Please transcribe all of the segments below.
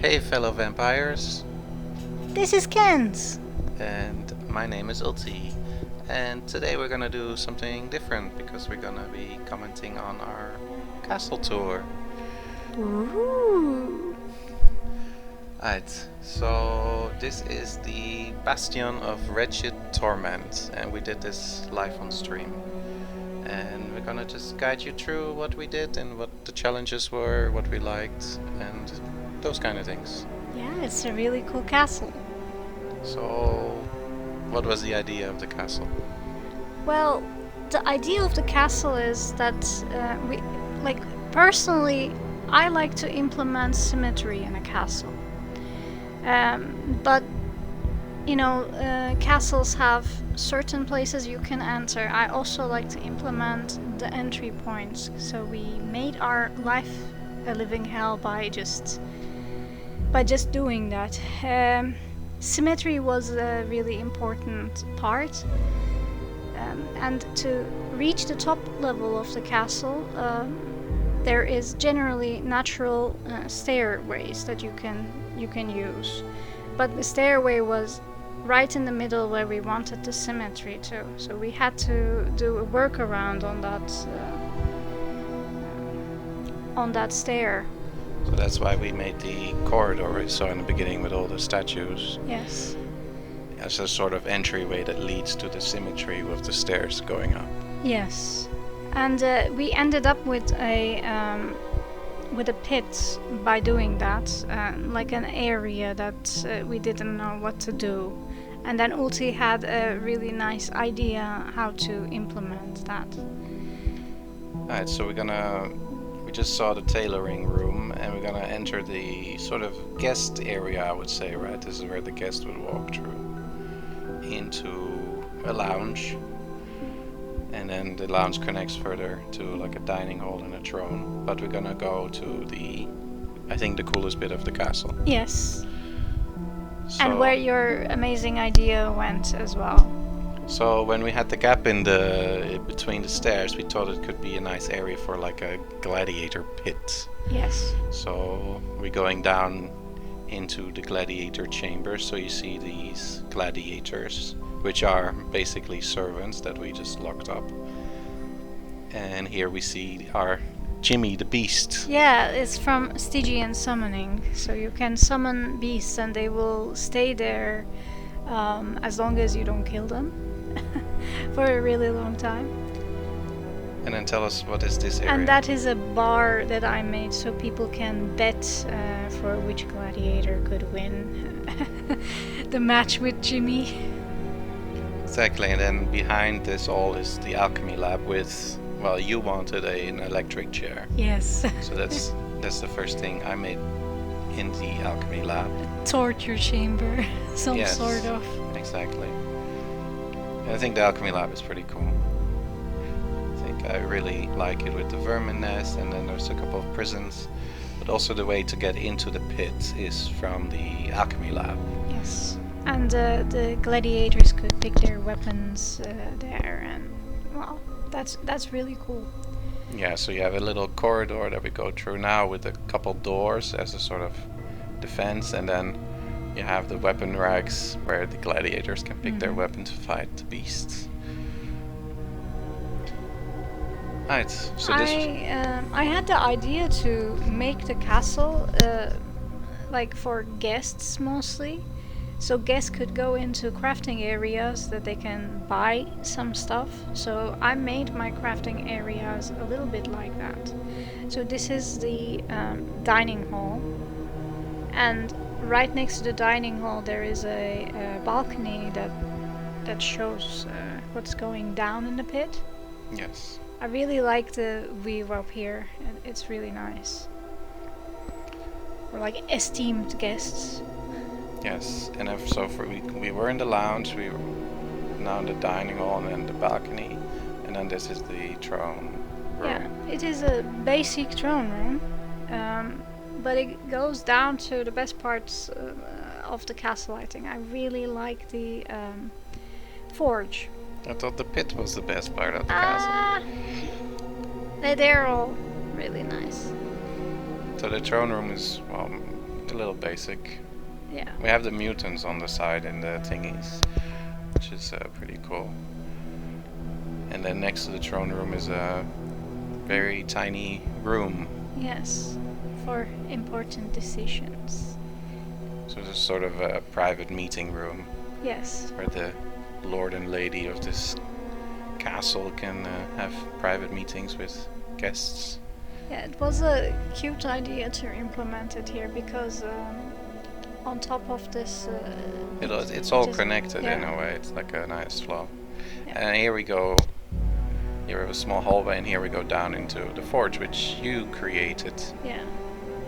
Hey, fellow vampires, This is Ken's. and my name is Ulti. And today we're gonna do something different because we're gonna be commenting on our castle tour. Ooh. Alright, so this is the Bastion of Wretched Torment, and we did this live on stream. And we're gonna just guide you through what we did and what the challenges were, what we liked, and those kind of things. Yeah, it's a really cool castle. So, what was the idea of the castle? Well, the idea of the castle is that personally, I like to implement symmetry in a castle. But castles have certain places you can enter. I also like to implement the entry points. So we made our life a living hell by just doing that. Symmetry was a really important part. And to reach the top level of the castle, there is generally natural stairways that you can use. But the stairway was right in the middle where we wanted the symmetry to. So we had to do a workaround on that stair. So that's why we made the corridor we saw in the beginning with all the statues Yes. as a sort of entryway that leads to the symmetry with the stairs going up. Yes. And we ended up with a pit by doing that, like an area that we didn't know what to do. And then Ulti had a really nice idea how to implement that. Alright, so we just saw the tailoring room and we're gonna enter the sort of guest area, I would say, right? This is where the guest would walk through into a lounge. And then the lounge connects further to like a dining hall and a throne. But we're gonna go to I think the coolest bit of the castle. Yes. So, And where your amazing idea went as well. So when we had the gap in between the stairs, we thought it could be a nice area for like a gladiator pit. Yes. So we're going down into the gladiator chamber. So you see these gladiators, which are basically servants that we just locked up. And here we see our Jimmy the Beast. Yeah, it's from Stygian summoning. So you can summon beasts and they will stay there as long as you don't kill them for a really long time. And then tell us, what is this area? And that is a bar that I made so people can bet for which gladiator could win the match with Jimmy. Exactly, and then behind this all is the alchemy lab with, well, you wanted an electric chair. Yes. So that's the first thing I made in the alchemy lab. Torture chamber, some Yes. sort of. Exactly. And I think the alchemy lab is pretty cool. I think I really like it with the vermin nest, and then there's a couple of prisons. But also the way to get into the pit is from the alchemy lab. Yes. And the gladiators could pick their weapons there, and well, that's really cool. Yeah, so you have a little corridor that we go through now with a couple doors as a sort of defense, and then you have the weapon racks where the gladiators can pick their weapon to fight the beasts. Right, so I had the idea to make the castle like for guests mostly. So guests could go into crafting areas that they can buy some stuff. So I made my crafting areas a little bit like that. So this is the dining hall. And right next to the dining hall there is a balcony that shows what's going down in the pit. yes. I really like the view up here. It's really nice. We're like esteemed guests. Yes, and we were in the lounge, we were now in the dining hall and then the balcony, and then this is the throne room. Yeah, it is a basic throne room, but it goes down to the best parts of the castle, I think. I really like the forge. I thought the pit was the best part of the castle. They're all really nice. So the throne room is, well, A little basic. Yeah. We have the mutants on the side in the thingies, which is pretty cool. And then next to the throne room is a very tiny room. Yes, for important decisions. So it's sort of a private meeting room Yes. where the lord and lady of this castle can have private meetings with guests. Yeah, it was a cute idea to implement it here because on top of this... It's all just- connected in yeah. a way. It's like a nice flow. Yeah. And here we go. Here we have a small hallway, and here we go down into the forge, which you created. Yeah.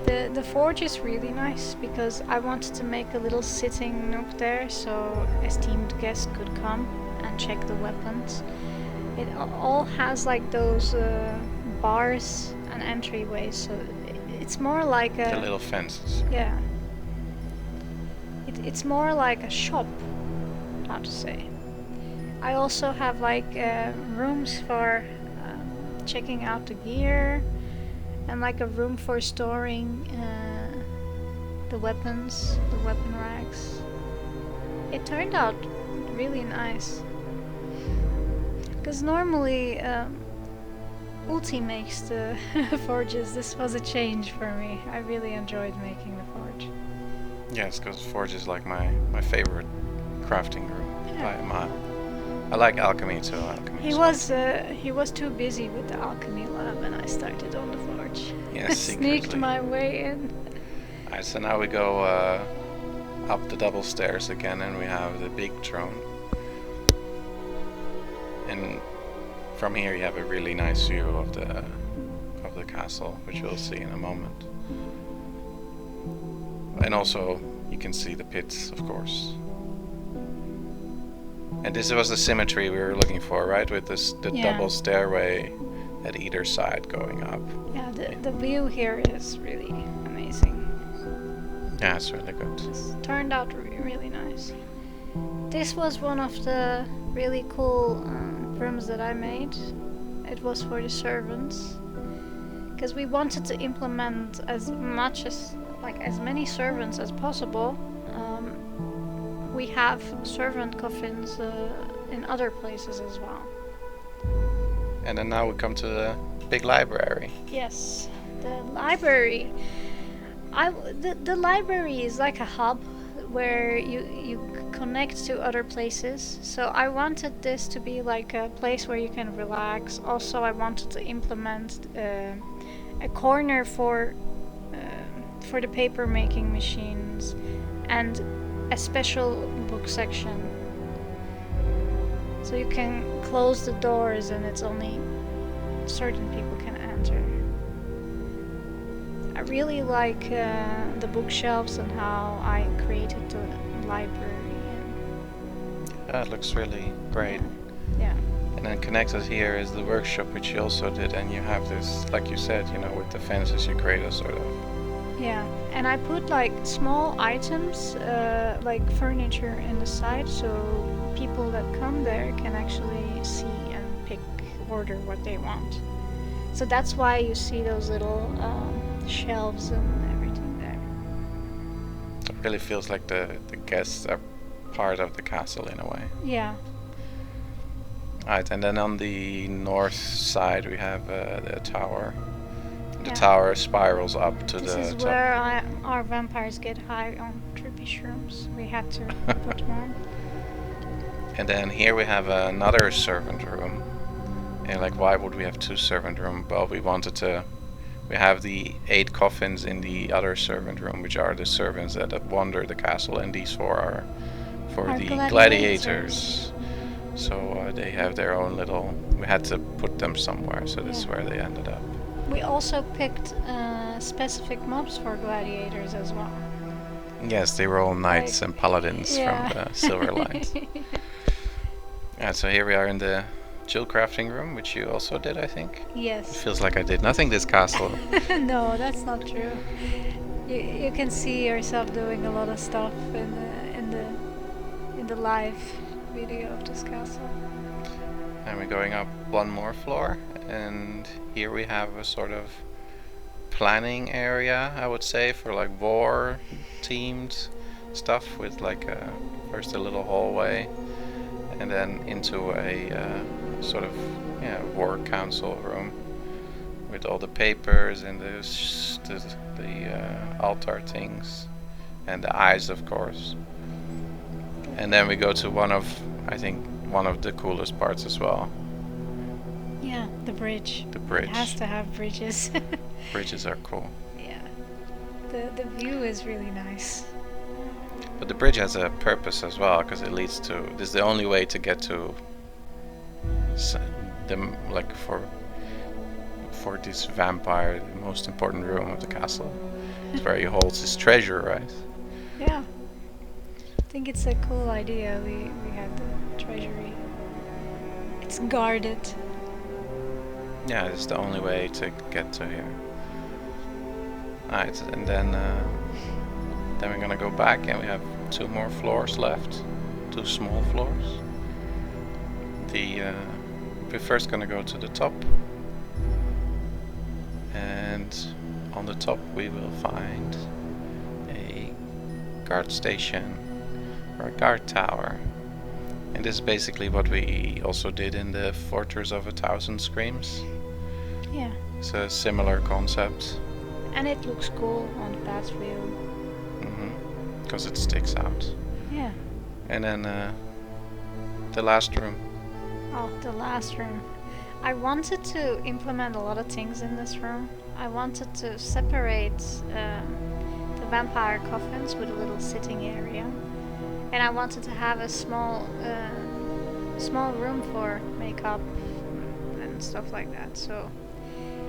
The forge is really nice because I wanted to make a little sitting nook there so esteemed guests could come and check the weapons. It all has like those bars and entryways, so it's more like The a... little fences. Yeah. It's more like a shop, how to say. I also have like rooms for checking out the gear and like a room for storing the weapons, the weapon racks. It turned out really nice. Because normally Ulti makes the forges. This was a change for me. I really enjoyed making the forge. Yes, because forge is like my favorite crafting room by Yeah. a mile. I like alchemy too. Alchemy He was too busy with the alchemy lab, and I started on the forge. Yes, Sneaked secretly. my way in. Alright, so now we go up the double stairs again, and we have the big throne. And from here you have a really nice view of the castle, which we'll see in a moment. And also you can see the pits, of course. And this was the symmetry we were looking for, right? With the Yeah. double stairway at either side going up. Yeah, the view here is really amazing. Yeah, it's really good. It's turned out really nice. This was one of the really cool rooms that I made. It was for the servants. Because we wanted to implement as many servants as possible. We have servant coffins in other places as well. And then now we come to the big library. Yes, the library. The library is like a hub where you connect to other places. So I wanted this to be like a place where you can relax. Also, I wanted to implement a corner for the paper making machines and a special book section. So you can close the doors and it's only certain people can enter. I really like the bookshelves and how I created the library. That looks really great. Yeah. And then connected here is the workshop, which you also did, and you have this, like you said, with the fences you create a sort of... Yeah, and I put like small items, like furniture in the side, so people that come there can actually see and order what they want. So that's why you see those little shelves and everything there. It really feels like the guests are part of the castle in a way. Yeah. Alright, and then on the north side we have the tower. The Yeah. tower spirals up to This the is top. where our vampires get high on trippy shrooms. We had to put more. And then here we have another servant room. And like, why would we have two servant rooms? Well, we have the 8 coffins in the other servant room, which are the servants that wander the castle, and these 4 are for Are the gladiators. gladiators. So they have their own little... We had to put them somewhere, so this is Yeah. where they ended up. We also picked specific mobs for gladiators as well. Yes, they were all knights and paladins Yeah. from the Silver Lines. Yeah, so here we are in the Jewelcrafting room, which you also did, I think. It Yes. feels like I did nothing this castle. No, that's not true. You can see yourself doing a lot of stuff in the live video of this castle. And we're going up one more floor, and here we have a sort of planning area, I would say, for like war themed stuff, with like first a little hallway and then into a sort of war council room with all the papers and the altar things and the eyes, of course. And then we go to one of the coolest parts as well. Yeah, the bridge. The bridge. It has to have bridges. Bridges are cool. Yeah. The view is really nice. But the bridge has a purpose as well, because it leads to... This is the only way to get to like for this vampire, the most important room of the castle. It's where he holds his treasure, right? Yeah. I think it's a cool idea. We had the treasury. It's guarded. Yeah, it's the only way to get to here. Alright, and then we're gonna go back, and we have 2 more floors left. 2 small floors. We're first gonna go to the top, and on the top we will find a guard station or a guard tower. And this is basically what we also did in the Fortress of 1,000 Screams. Yeah. It's a similar concept. And it looks cool on the path view. Because it sticks out. Yeah. And then the last room. Oh, the last room. I wanted to implement a lot of things in this room. I wanted to separate the vampire coffins with a little sitting area. And I wanted to have a small room for makeup and stuff like that. So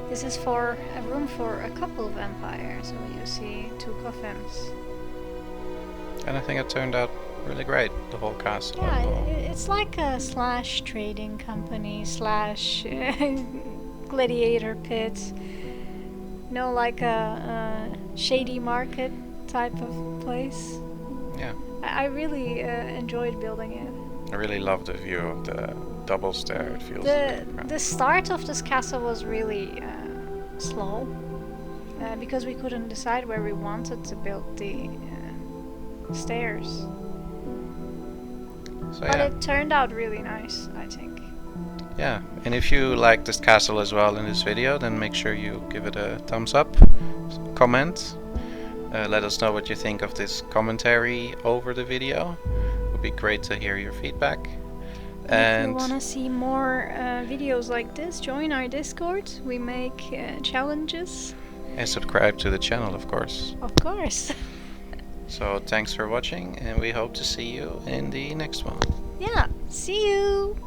this is for a room for a couple of vampires. So you see 2 coffins. And I think it turned out really great, the whole castle. Yeah, it's like a / trading company / gladiator pit. You know, like a shady market type of place. Yeah. I really enjoyed building it. I really love the view of the double stair. It feels The start of this castle was really slow because we couldn't decide where we wanted to build the stairs. So but yeah. it turned out really nice, I think. Yeah, and if you like this castle as well in this video, then make sure you give it a thumbs up, comment. Let us know what you think of this commentary over the video. It would be great to hear your feedback. And if you want to see more videos like this, join our Discord. We make challenges. And subscribe to the channel, of course. Of course. So thanks for watching, and we hope to see you in the next one. Yeah, see you!